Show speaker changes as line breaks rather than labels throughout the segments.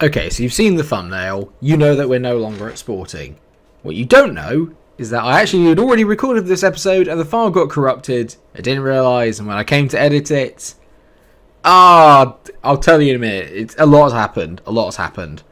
Okay, so you've seen the thumbnail. You know that we're no longer at Sporting. What you don't know is that I actually had already recorded this episode and the file got corrupted. I didn't realise, and when I came to edit it... I'll tell you in a minute. A lot has happened. A lot has happened.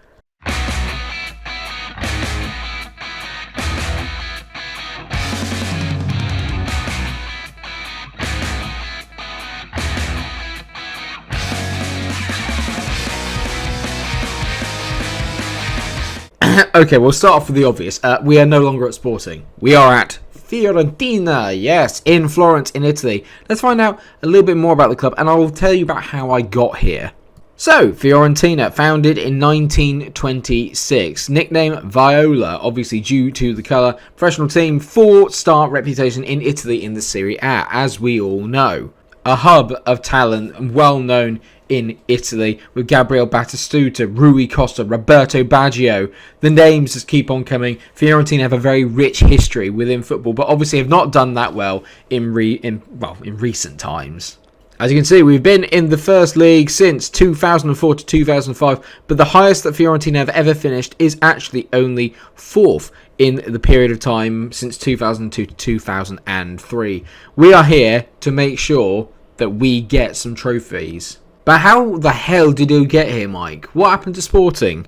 Okay, we'll start off with the obvious. We are no longer at Sporting. We are at Fiorentina, yes, in Florence, in Italy. Let's find out a little bit more about the club, and I will tell you about how I got here. So, Fiorentina, founded in 1926. Nickname Viola, obviously due to the colour. Professional team, 4-star reputation in Italy in the Serie A, as we all know. A hub of talent, well known in Italy, with Gabriel Batistuta, Rui Costa, Roberto Baggio. The names just keep on coming. Fiorentina have a very rich history within football, but obviously have not done that well in recent times. As you can see, we've been in the first league since 2004 to 2005, but the highest that Fiorentina have ever finished is actually only 4th in the period of time since 2002 to 2003. We are here to make sure that we get some trophies. But how the hell did you get here, Mike? What happened to Sporting?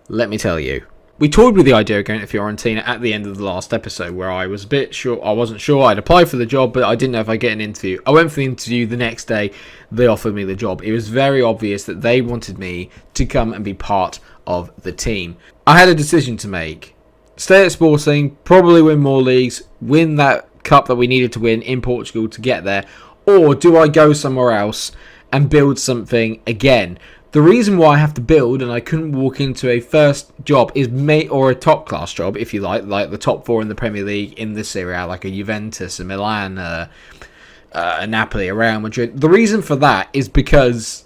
Let me tell you. We toyed with the idea of going to Fiorentina at the end of the last episode, where I was a bit sure. I wasn't sure. I'd applied for the job, but I didn't know if I'd get an interview. I went for the interview the next day. They offered me the job. It was very obvious that they wanted me to come and be part of the team. I had a decision to make. Stay at Sporting, probably win more leagues, win that cup that we needed to win in Portugal to get there, or do I go somewhere else and build something again? The reason why I have to build and I couldn't walk into a first job or a top class job, if you like the top 4 in the Premier League in this Serie A, like a Juventus, a Milan, a Napoli, a Real Madrid. The reason for that is because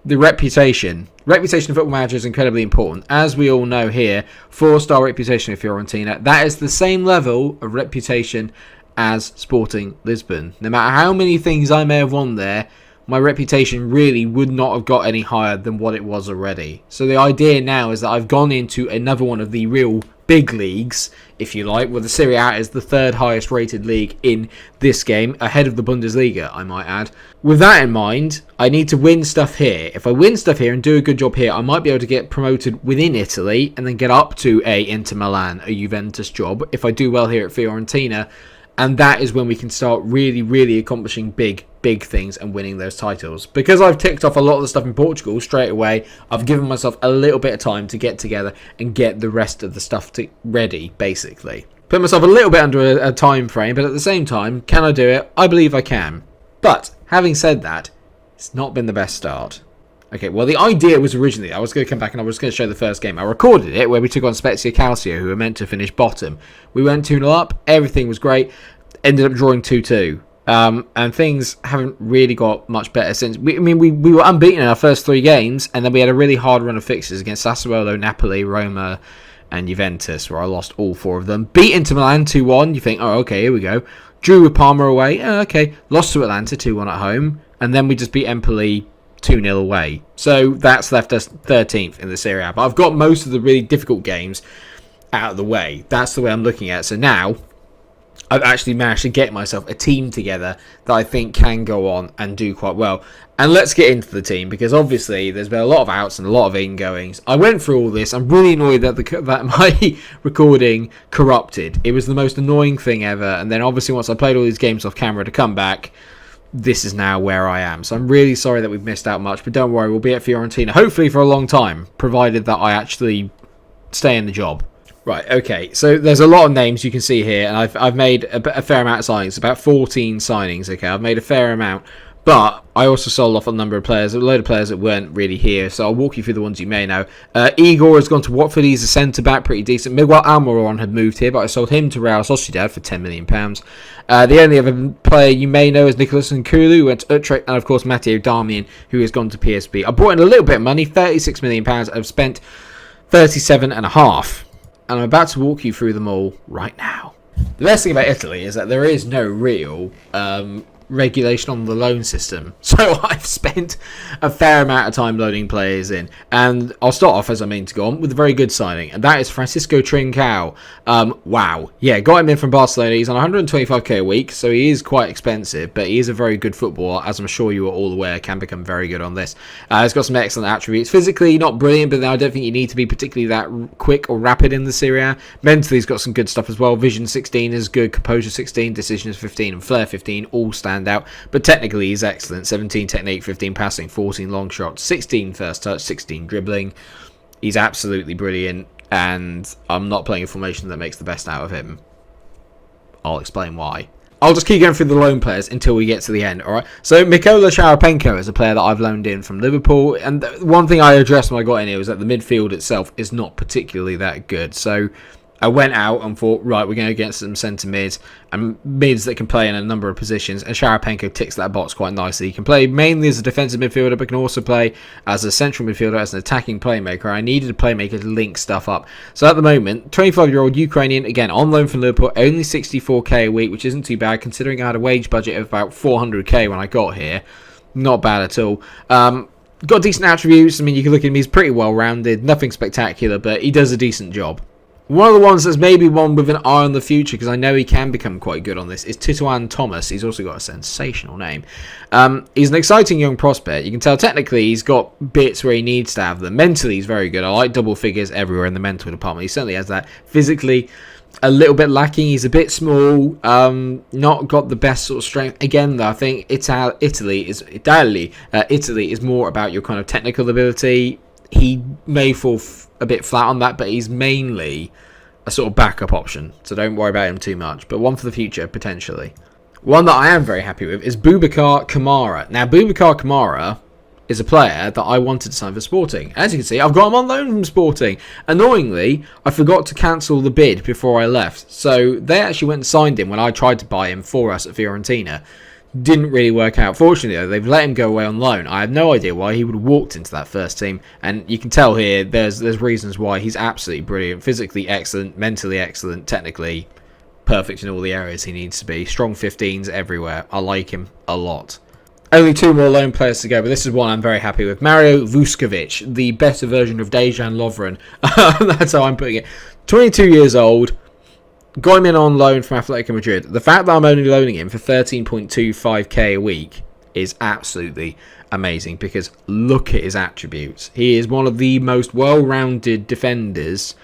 the reputation of Football Manager is incredibly important. As we all know here, 4-star reputation of Fiorentina, that is the same level of reputation as Sporting Lisbon. No matter how many things I may have won there, my reputation really would not have got any higher than what it was already. So the idea now is that I've gone into another one of the real big leagues, if you like, where the Serie A is the 3rd highest rated league in this game, ahead of the Bundesliga, I might add. With that in mind, I need to win stuff here. If I win stuff here and do a good job here, I might be able to get promoted within Italy and then get up to a Inter Milan, a Juventus job, if I do well here at Fiorentina. And that is when we can start really, really accomplishing big things and winning those titles. Because I've ticked off a lot of the stuff in Portugal straight away, I've given myself a little bit of time to get together and get the rest of the stuff ready, basically. Put myself a little bit under a time frame, but at the same time, can I do it? I believe I can. But, having said that, it's not been the best start. Okay, well, the idea was originally, I was going to come back and I was going to show the first game. I recorded it where we took on Spezia Calcio, who were meant to finish bottom. We went 2-0 up, everything was great, ended up drawing 2-2. And things haven't really got much better since. We were unbeaten in our first 3 games, and then we had a really hard run of fixes against Sassuolo, Napoli, Roma, and Juventus, where I lost all 4 of them. Beat Inter Milan 2-1, you think, oh, okay, here we go. Drew with Parma away, okay. Lost to Atlanta 2-1 at home, and then we just beat Empoli 2-0 away. So that's left us 13th in the Serie A. But I've got most of the really difficult games out of the way. That's the way I'm looking at it. So now I've actually managed to get myself a team together that I think can go on and do quite well. And let's get into the team, because obviously there's been a lot of outs and a lot of ingoings. I went through all this. I'm really annoyed that my recording corrupted. It was the most annoying thing ever. And then obviously once I played all these games off camera to come back, this is now where I am. So I'm really sorry that we've missed out much, but don't worry, we'll be at Fiorentina hopefully for a long time, provided that I actually stay in the job. Right, okay, so there's a lot of names you can see here, and I've made a fair amount of signings, about 14 signings, okay, I've made a fair amount, but I also sold off a number of players, a load of players that weren't really here, so I'll walk you through the ones you may know. Igor has gone to Watford, he's a centre-back, pretty decent. Miguel Almiron had moved here, but I sold him to Real Sociedad for £10 million. The only other player you may know is Nicolas Nkulu, who went to Utrecht, and of course Matteo Darmian, who has gone to PSV. I brought in a little bit of money, £36 million, I've spent 37.5, and I'm about to walk you through them all right now. The best thing about Italy is that there is no real regulation on the loan system. So I've spent a fair amount of time loading players in. And I'll start off, as I mean to go on, with a very good signing. And that is Francisco Trincao. Wow. Yeah, got him in from Barcelona. He's on 125k a week, so he is quite expensive. But he is a very good footballer, as I'm sure you are all aware, can become very good on this. He's got some excellent attributes. Physically, not brilliant, but I don't think you need to be particularly that quick or rapid in the Serie A. Mentally, he's got some good stuff as well. Vision 16 is good. Composure 16. Decisions 15. And Flair 15 all stand out, but technically he's excellent. 17 technique, 15 passing, 14 long shots, 16 first touch, 16 dribbling. He's absolutely brilliant, and I'm not playing a formation that makes the best out of him. I'll explain why. I'll just keep going through the loan players until we get to the end, alright? So, Mikero Sharapenko is a player that I've loaned in from Liverpool, and one thing I addressed when I got in here was that the midfield itself is not particularly that good, so I went out and thought, right, we're going to get some centre mids and mids that can play in a number of positions, and Sharapenko ticks that box quite nicely. He can play mainly as a defensive midfielder, but can also play as a central midfielder, as an attacking playmaker. I needed a playmaker to link stuff up. So at the moment, 25-year-old Ukrainian, again, on loan from Liverpool, only 64k a week, which isn't too bad, considering I had a wage budget of about 400k when I got here. Not bad at all. Got decent attributes. I mean, you can look at him, he's pretty well-rounded, nothing spectacular, but he does a decent job. One of the ones that's maybe one with an eye on the future, because I know he can become quite good on this, is Tituan Thomas. He's also got a sensational name. He's an exciting young prospect. You can tell technically he's got bits where he needs to have them. Mentally, he's very good. I like double figures everywhere in the mental department. He certainly has that. Physically, a little bit lacking. He's a bit small. Not got the best sort of strength. Again, though, I think Italy is more about your kind of technical ability. He may fall a bit flat on that, but he's mainly a sort of backup option, so don't worry about him too much. But one for the future, potentially. One that I am very happy with is Bubakar Kamara. Now, Bubakar Kamara is a player that I wanted to sign for Sporting. As you can see, I've got him on loan from Sporting. Annoyingly, I forgot to cancel the bid before I left, so they actually went and signed him when I tried to buy him for us at Fiorentina. Didn't really work out. Fortunately, though, they've let him go away on loan. I have no idea why he would have walked into that first team, and you can tell here there's reasons why. He's absolutely brilliant, physically excellent, mentally excellent, technically perfect in all the areas he needs to be. Strong 15s everywhere. I like him a lot. Only two more loan players to go, but this is one I'm very happy with. Mario Vuskovic, the better version of Dejan Lovren. That's how I'm putting it. 22 years old. Got him in on loan from Atletico Madrid. The fact that I'm only loaning him for 13.25k a week is absolutely amazing, because look at his attributes. He is one of the most well-rounded defenders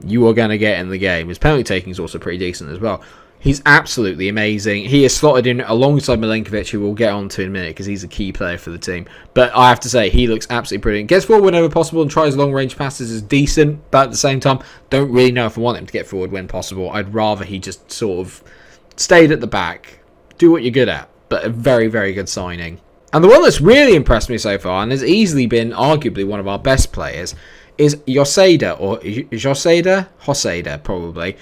you are going to get in the game. His penalty taking is also pretty decent as well. He's absolutely amazing. He is slotted in alongside Milenkovic, who we'll get on to in a minute because he's a key player for the team. But I have to say, he looks absolutely brilliant. Gets forward whenever possible and tries long-range passes is decent. But at the same time, don't really know if I want him to get forward when possible. I'd rather he just sort of stayed at the back. Do what you're good at. But a very, very good signing. And the one that's really impressed me so far, and has easily been arguably one of our best players, is Joseda, or Joseda, probably.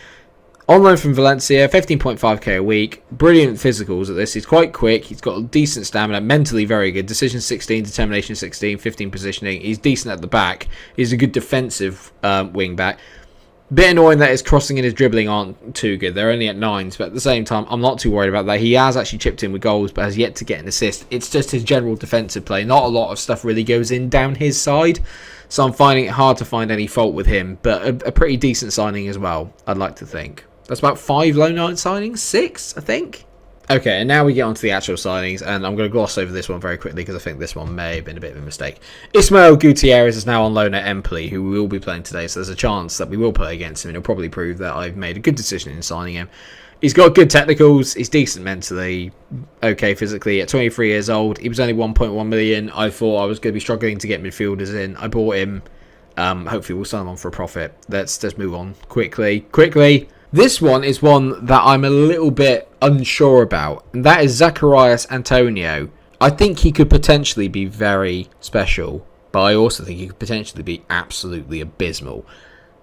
On loan from Valencia, 15.5k a week. Brilliant physicals at this. He's quite quick. He's got decent stamina. Mentally very good. Decision 16, determination 16, 15 positioning. He's decent at the back. He's a good defensive wing back. Bit annoying that his crossing and his dribbling aren't too good. They're only at 9s, but at the same time, I'm not too worried about that. He has actually chipped in with goals, but has yet to get an assist. It's just his general defensive play. Not a lot of stuff really goes in down his side, so I'm finding it hard to find any fault with him. But a pretty decent signing as well, I'd like to think. That's about 5 loan night signings, 6, I think. Okay, and now we get on to the actual signings, and I'm going to gloss over this one very quickly because I think this one may have been a bit of a mistake. Ismail Gutierrez is now on loan at Empoli, who we will be playing today, so there's a chance that we will play against him, and it'll probably prove that I've made a good decision in signing him. He's got good technicals, he's decent mentally, okay physically. At 23 years old, he was only 1.1 million. I thought I was going to be struggling to get midfielders in. I bought him. Hopefully we'll sign him on for a profit. Let's move on quickly. This one is one that I'm a little bit unsure about, and that is Zacharias Antonio. I think he could potentially be very special, but I also think he could potentially be absolutely abysmal.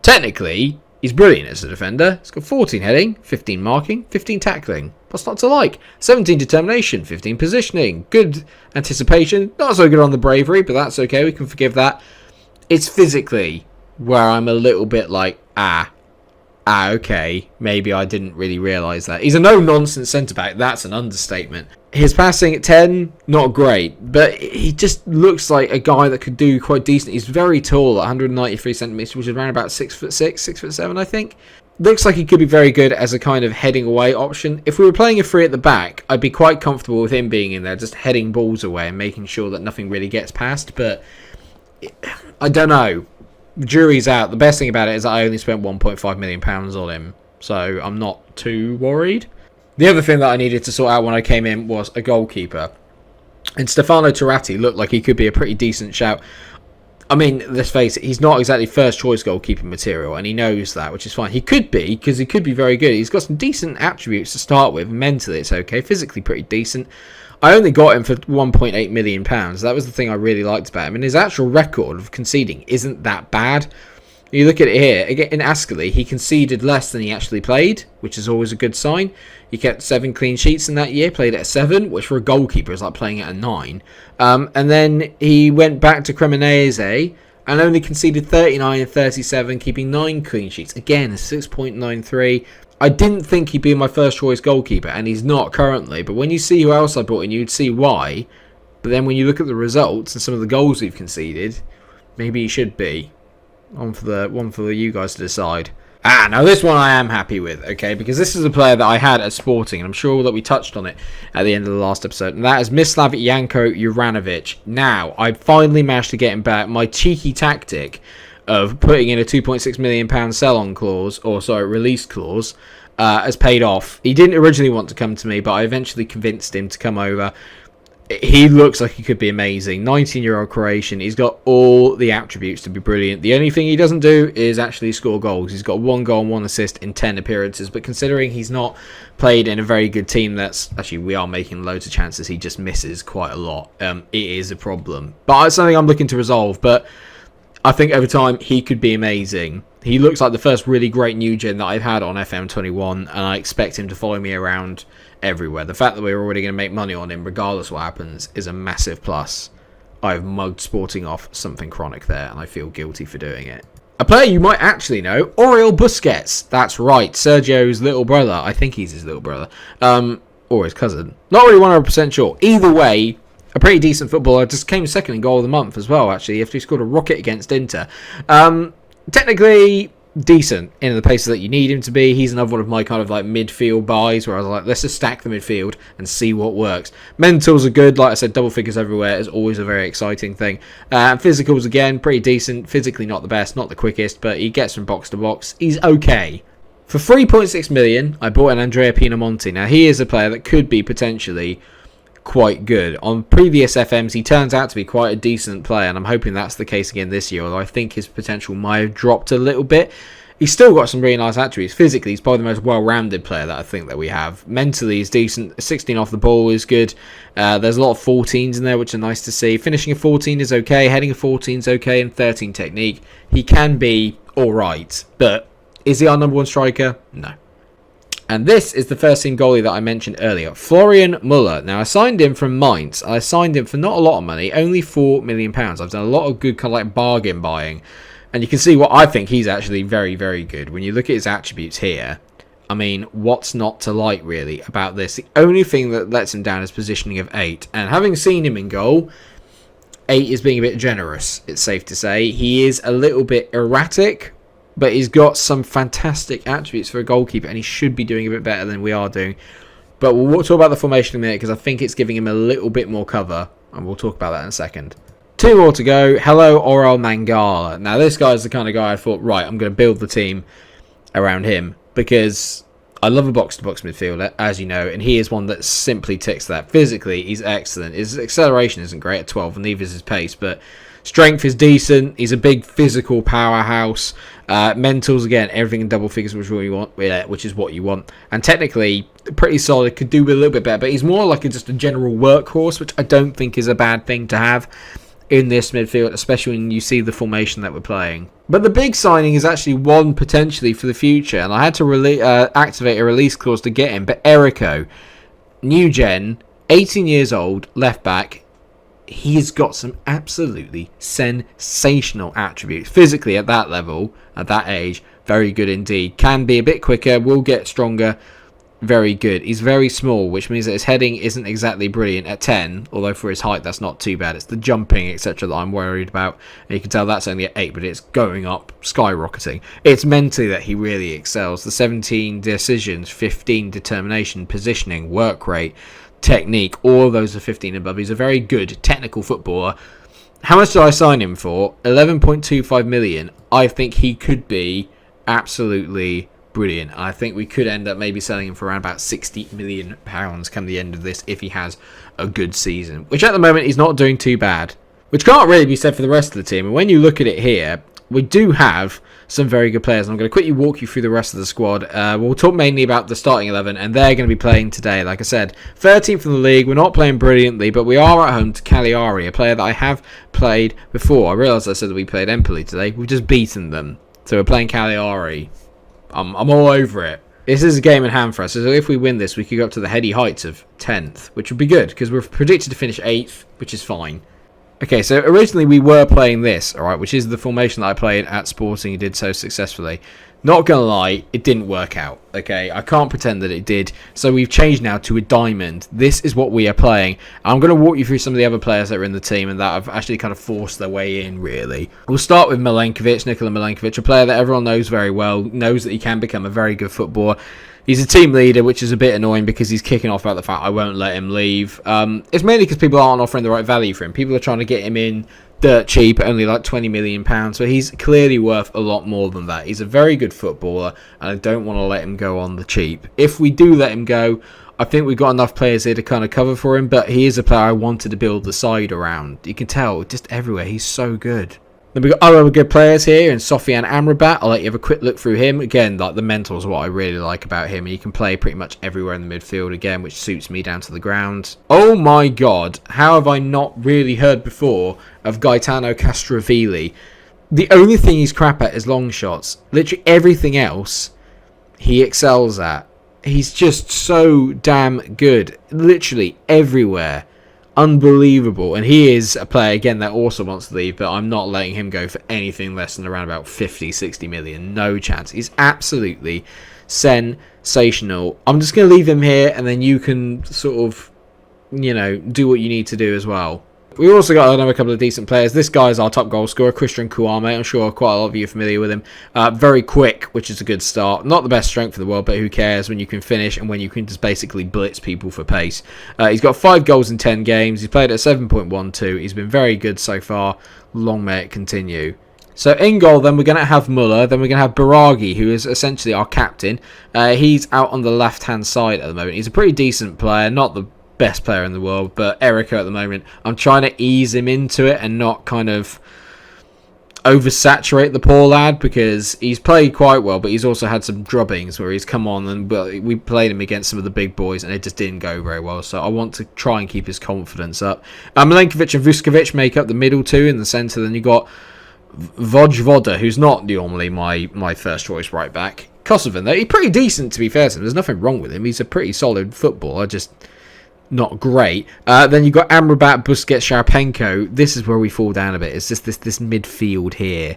Technically, he's brilliant as a defender. He's got 14 heading, 15 marking, 15 tackling. What's not to like? 17 determination, 15 positioning, good anticipation. Not so good on the bravery, but that's okay. We can forgive that. It's physically where I'm a little bit like, Okay, maybe I didn't really realise that. He's a no-nonsense centre-back, that's an understatement. His passing at 10, not great, but he just looks like a guy that could do quite decent. He's very tall, 193 centimetres, which is around about 6'6", 6'7", I think. Looks like he could be very good as a kind of heading away option. If we were playing a free at the back, I'd be quite comfortable with him being in there, just heading balls away and making sure that nothing really gets past, but I don't know. Jury's out. The best thing about it is I only spent £1.5 million on him, so I'm not too worried. The other thing that I needed to sort out when I came in was a goalkeeper, and Stefano Turati looked like he could be a pretty decent shout. I mean, let's face it, he's not exactly first choice goalkeeping material, and he knows that, which is fine. He could be, because he could be very good. He's got some decent attributes to start with. Mentally, it's okay. Physically, pretty decent. I only got him for £1.8 million. That was the thing I really liked about him. And his actual record of conceding isn't that bad. You look at it here, again, in Ascoli, he conceded less than he actually played, which is always a good sign. He kept 7 clean sheets in that year, played at a 7, which for a goalkeeper is like playing at a 9. And then he went back to Cremonese and only conceded 39 and 37, keeping 9 clean sheets. Again, a 6.93. I didn't think he'd be my first choice goalkeeper, and he's not currently. But when you see who else I brought in, you'd see why. But then when you look at the results and some of the goals we've conceded, maybe he should be. One for you guys to decide. Now this one I am happy with, okay? Because this is a player that I had at Sporting, and I'm sure that we touched on it at the end of the last episode. And that is Mislav Janko Juranovic. Now, I finally managed to get him back. My cheeky tactic of putting in a £2.6 million sell-on clause, release clause, has paid off. He didn't originally want to come to me, but I eventually convinced him to come over. He looks like he could be amazing. 19-year-old Croatian. He's got all the attributes to be brilliant. The only thing he doesn't do is actually score goals. He's got 1 goal and 1 assist in 10 appearances. But considering he's not played in a very good team, we are making loads of chances. He just misses quite a lot. It is a problem. But it's something I'm looking to resolve. But I think over time he could be amazing. He looks like the first really great new gen that I've had on FM21, and I expect him to follow me around everywhere. The fact that we're already going to make money on him regardless of what happens is a massive plus. I've mugged Sporting off something chronic there, and I feel guilty for doing it. A player you might actually know, Oriol Busquets. That's right, Sergio's little brother. I think he's his little brother. Or his cousin. Not really 100% sure. Either way, a pretty decent footballer. Just came second in goal of the month as well, actually, after he scored a rocket against Inter. Technically decent in the places that you need him to be. He's another one of my kind of like midfield buys where I was like, let's just stack the midfield and see what works. Mentals are good. Like I said, double figures everywhere is always a very exciting thing. Physicals, again, pretty decent. Physically not the best, not the quickest, but he gets from box to box. He's okay. For 3.6 million, I bought an Andrea Pinamonti. Now, he is a player that could be potentially quite good. On previous FMs, he turns out to be quite a decent player, and I'm hoping that's the case again this year, although I think his potential might have dropped a little bit. He's still got some really nice attributes. Physically, he's probably the most well-rounded player that I think that we have. Mentally, he's decent. 16 off the ball is good. There's a lot of 14s in there, which are nice to see. Finishing a 14 is okay. Heading a 14 is okay. And 13 technique. He can be alright, but is he our number one striker? No. And this is the first team goalie that I mentioned earlier, Florian Muller. Now, I signed him from Mainz. I signed him for not a lot of money, only £4 million. I've done a lot of good kind of like bargain buying. And you can see what I think he's actually very, very good. When you look at his attributes here, I mean, what's not to like, really, about this? The only thing that lets him down is positioning of 8. And having seen him in goal, 8 is being a bit generous, it's safe to say. He is a little bit erratic, but he's got some fantastic attributes for a goalkeeper, and he should be doing a bit better than we are doing. But we'll talk about the formation in a minute, because I think it's giving him a little bit more cover, and we'll talk about that in a second. 2 more to go. Hello, Orel Mangala. Now, this guy's the kind of guy I thought, right, I'm going to build the team around him, because I love a box-to-box midfielder, as you know, and he is one that simply ticks that. Physically, he's excellent. His acceleration isn't great at 12, and neither is his pace, but strength is decent. He's a big physical powerhouse. Mentals, again, everything in double figures, which is what you want. And technically, pretty solid. Could do with a little bit better, but he's more like just a general workhorse, which I don't think is a bad thing to have in this midfield, especially when you see the formation that we're playing. But the big signing is actually one potentially for the future, and I had to activate a release clause to get him. But Erico, new gen, 18 years old, left back. he's got some absolutely sensational attributes. Physically, at that level, at that age, very good indeed. Can be a bit quicker, will get stronger. Very good. He's very small, which means that his heading isn't exactly brilliant at 10, although for his height that's not too bad. It's the jumping, etc. that I'm worried about. And you can tell that's only at 8, but it's going up, skyrocketing. It's mentally that he really excels. The 17 decisions, 15 determination, positioning, work rate, technique, all of those are 15 above. He's a very good technical footballer. How much did I sign him for? 11.25 million. I think he could be absolutely brilliant. I think we could end up maybe selling him for around about £60 million come the end of this if he has a good season, which at the moment he's not doing too bad, which can't really be said for the rest of the team. And when you look at it here, we do have some very good players. I'm going to quickly walk you through the rest of the squad. We'll talk mainly about the starting 11, and they're going to be playing today. Like I said, 13th in the league. We're not playing brilliantly, but we are at home to Cagliari, a player that I have played before. I realised I said that we played Empoli today. We've just beaten them. So we're playing Cagliari. I'm all over it. This is a game in hand for us. So if we win this, we could go up to the heady heights of 10th, which would be good, because we're predicted to finish 8th, which is fine. Okay, so originally we were playing this, alright, which is the formation that I played at Sporting and did so successfully. Not gonna lie, it didn't work out, okay? I can't pretend that it did. So we've changed now to a diamond. This is what we are playing. I'm going to walk you through some of the other players that are in the team and that have actually kind of forced their way in, really. We'll start with Nikola Milenkovic, a player that everyone knows very well, knows that he can become a very good footballer. He's a team leader, which is a bit annoying because he's kicking off about the fact I won't let him leave. It's mainly because people aren't offering the right value for him. People are trying to get him in dirt cheap, only like £20 million, but he's clearly worth a lot more than that. He's a very good footballer, and I don't want to let him go on the cheap. If we do let him go, I think we've got enough players here to kind of cover for him, but he is a player I wanted to build the side around. You can tell, just everywhere, he's so good. Then we've got other good players here, and Sofian Amrabat. I'll let you have a quick look through him. Again, like the mental is what I really like about him. He can play pretty much everywhere in the midfield again, which suits me down to the ground. Oh my god, how have I not really heard before of Gaetano Castrovilli? The only thing he's crap at is long shots. Literally everything else he excels at. He's just so damn good. Literally everywhere. Unbelievable. And he is a player again that also wants to leave, but I'm not letting him go for anything less than around about 50-60 million. No chance. He's absolutely sensational. I'm just going to leave him here, and then you can sort of, you know, do what you need to do as well. We've also got another couple of decent players. This guy is our top goal scorer, Christian Kuama. I'm sure quite a lot of you are familiar with him. Very quick, which is a good start. Not the best strength in the world, but who cares when you can finish and when you can just basically blitz people for pace. He's got 5 goals in 10 games. He's played at 7.12. He's been very good so far. Long may it continue. So in goal, then we're going to have Muller. Then we're going to have Biraghi, who is essentially our captain. He's out on the left-hand side at the moment. He's a pretty decent player, not the best player in the world, but Erica at the moment, I'm trying to ease him into it and not kind of oversaturate the poor lad, because he's played quite well, but he's also had some drubbings where he's come on and we played him against some of the big boys and it just didn't go very well. So I want to try and keep his confidence up. Milenkovic and Vuskovic make up the middle two. In the centre, then you got Vojvoda, who's not normally my first choice right back. Kosovan, though, he's pretty decent, to be fair to him. There's nothing wrong with him. He's a pretty solid footballer, just not great. Then you've got Amrabat, Busquets, Sharpenko. This is where we fall down a bit. It's just this midfield here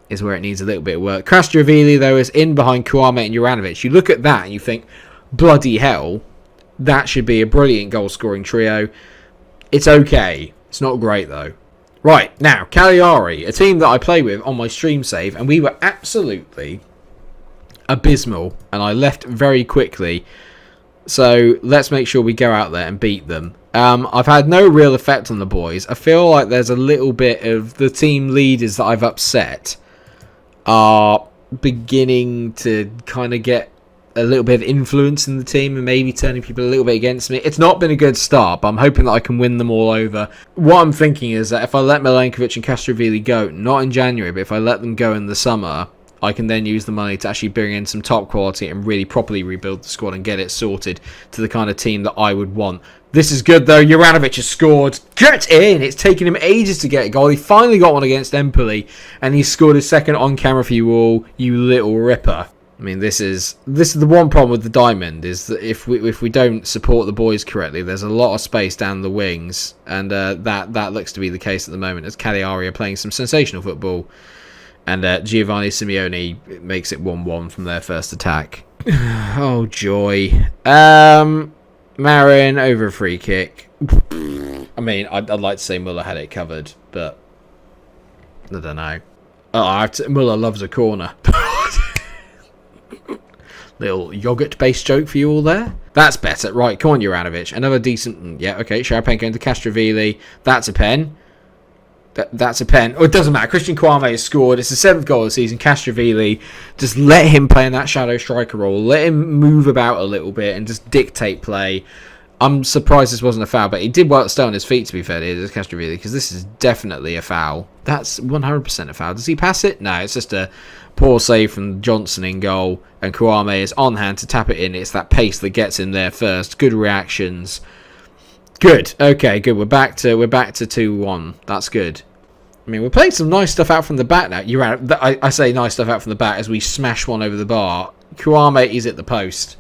is where it needs a little bit of work. Castrovilli, though, is in behind Kuama and Juranovic. You look at that and you think, bloody hell, that should be a brilliant goal-scoring trio. It's okay. It's not great, though. Right, now, Cagliari, a team that I play with on my stream save, and we were absolutely abysmal, and I left very quickly. So let's make sure we go out there and beat them. I've had no real effect on the boys. I feel like there's a little bit of the team leaders that I've upset are beginning to kind of get a little bit of influence in the team and maybe turning people a little bit against me. It's not been a good start, but I'm hoping that I can win them all over. What I'm thinking is that if I let Milenkovic and Castrovilli go, not in January, but if I let them go in the summer, I can then use the money to actually bring in some top quality and really properly rebuild the squad and get it sorted to the kind of team that I would want. This is good, though. Juranovic has scored. Get in! It's taken him ages to get a goal. He finally got one against Empoli, and he scored his second on camera for you all, you little ripper. I mean, this is the one problem with the diamond, is that if we don't support the boys correctly, there's a lot of space down the wings, and that looks to be the case at the moment, as Cagliari are playing some sensational football, and Giovanni Simeone makes it 1-1 from their first attack. Oh joy! Marin over a free kick. I mean, I'd like to say Muller had it covered, but I don't know. Muller loves a corner. Little yogurt-based joke for you all there. That's better. Right, come on, Juranovic. Another decent... Yeah, okay. Sharapenko into Castrovilli. That's a pen. That's a pen. Oh, it doesn't matter. Christian Kuama has scored. It's the 7th goal of the season. Castrovilli, just let him play in that shadow striker role. Let him move about a little bit and just dictate play. I'm surprised this wasn't a foul, but he did well to stay on his feet, to be fair to Castrovilli, because this is definitely a foul. That's 100% a foul. Does he pass it? No, it's just a poor save from Johnson in goal, and Kuama is on hand to tap it in. It's that pace that gets him there first. Good reactions. Good. Okay, good. We're back to 2-1. That's good. I mean, we're playing some nice stuff out from the back now. I say nice stuff out from the back as we smash one over the bar. Kuama is at the post.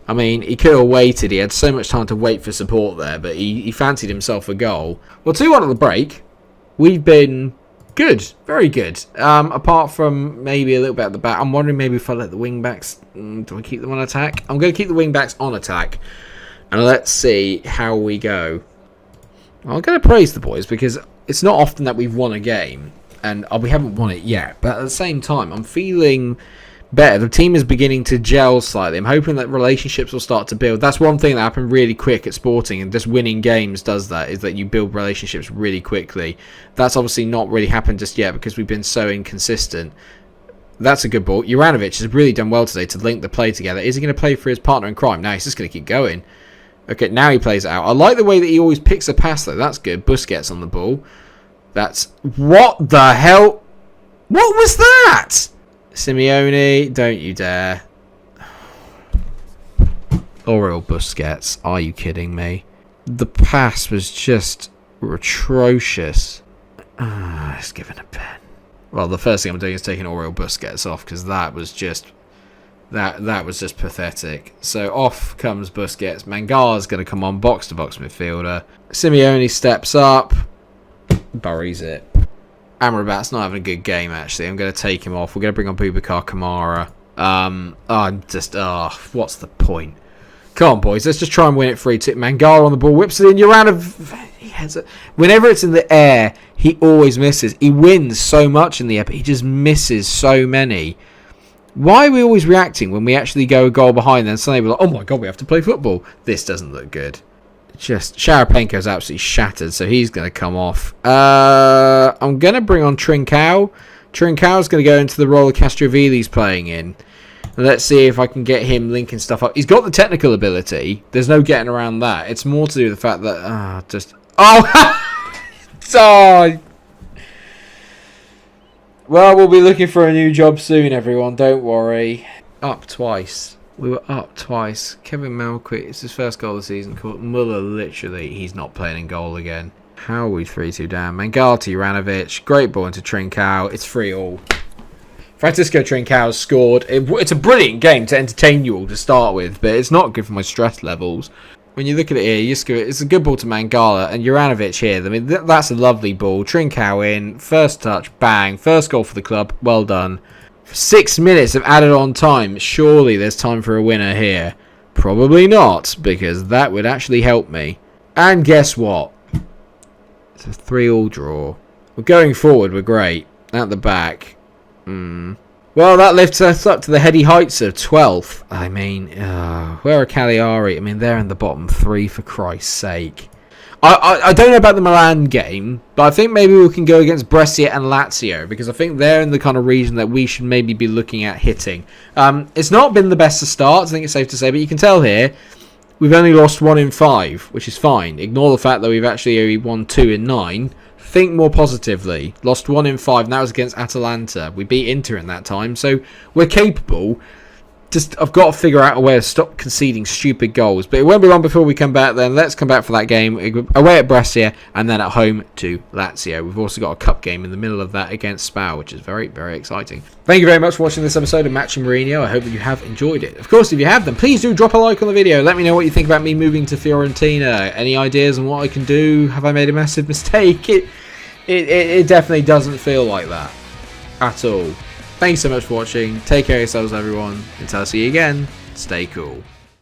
I mean, he could have waited. He had so much time to wait for support there, but he fancied himself a goal. Well, 2-1 at the break. We've been good. Very good. Apart from maybe a little bit at the back. I'm wondering maybe if I let the wing-backs... do I keep them on attack? I'm going to keep the wing-backs on attack. And let's see how we go. I'm going to praise the boys because it's not often that we've won a game. And we haven't won it yet. But at the same time, I'm feeling... better. The team is beginning to gel slightly. I'm hoping that relationships will start to build. That's one thing that happened really quick at Sporting, and just winning games does that, is that you build relationships really quickly. That's obviously not really happened just yet because we've been so inconsistent. That's a good ball. Juranovic has really done well today to link the play together. Is he going to play for his partner in crime? No, he's just going to keep going. Okay, now he plays it out. I like the way that he always picks a pass, though. That's good. Busquets on the ball. That's... What the hell? What was that? Simeone, don't you dare. Oriol Busquets, are you kidding me? The pass was just atrocious. It's given a pen. Well, the first thing I'm doing is taking Oriol Busquets off, because that was just... That was just pathetic. So off comes Busquets. Mangala's going to come on, box-to-box midfielder. Simeone steps up, buries it. Amrabat's not having a good game, actually. I'm going to take him off. We're going to bring on Bubakar Kamara. What's the point? Come on, boys. Let's just try and win it 3-2. Mangala on the ball. Whips it in. Whenever it's in the air, he always misses. He wins so much in the air, but he just misses so many. Why are we always reacting when we actually go a goal behind and suddenly we're like, oh my god, we have to play football? This doesn't look good. Just Sharapenko's absolutely shattered, so he's going to come off. I'm going to bring on Trincao. Trincao's going to go into the role of Castrovilli's playing in. And let's see if I can get him linking stuff up. He's got the technical ability. There's no getting around that. It's more to do with the fact that... Oh! Well, we'll be looking for a new job soon, everyone. Don't worry. Up twice. We were up twice. Kevin Malquitt, it's his first goal of the season. Muller, literally, he's not playing in goal again. How are we 3-2 down? Mangala to Juranovic. Great ball into Trincao. It's 3-3. Francisco Trincao scored. It's a brilliant game to entertain you all to start with, but it's not good for my stress levels. When you look at it here, it's a good ball to Mangala, and Juranovic here. I mean, that's a lovely ball. Trincao in. First touch. Bang. First goal for the club. Well done. 6 minutes of added on time. Surely there's time for a winner here. Probably not, because that would actually help me. And guess what? It's a 3-3 draw. We're going forward, we're great. At the back. Well, that lifts us up to the heady heights of 12th. I mean, where are Cagliari? I mean, they're in the bottom 3, for Christ's sake. I don't know about the Milan game, but I think maybe we can go against Brescia and Lazio, because I think they're in the kind of region that we should maybe be looking at hitting. It's not been the best of starts, I think it's safe to say, but you can tell here, we've only lost 1 in 5, which is fine. Ignore the fact that we've actually only won 2 in 9. Think more positively. Lost 1 in 5, and that was against Atalanta. We beat Inter in that time, so we're capable. I've got to figure out a way to stop conceding stupid goals. But it won't be long before we come back then. Let's come back for that game. Away at Brescia and then at home to Lazio. We've also got a cup game in the middle of that against Spal, which is very, very exciting. Thank you very much for watching this episode of Matching Mourinho. I hope that you have enjoyed it. Of course, if you have, then please do drop a like on the video. Let me know what you think about me moving to Fiorentina. Any ideas on what I can do? Have I made a massive mistake? It definitely doesn't feel like that at all. Thanks so much for watching. Take care of yourselves, everyone. Until I see you again, stay cool.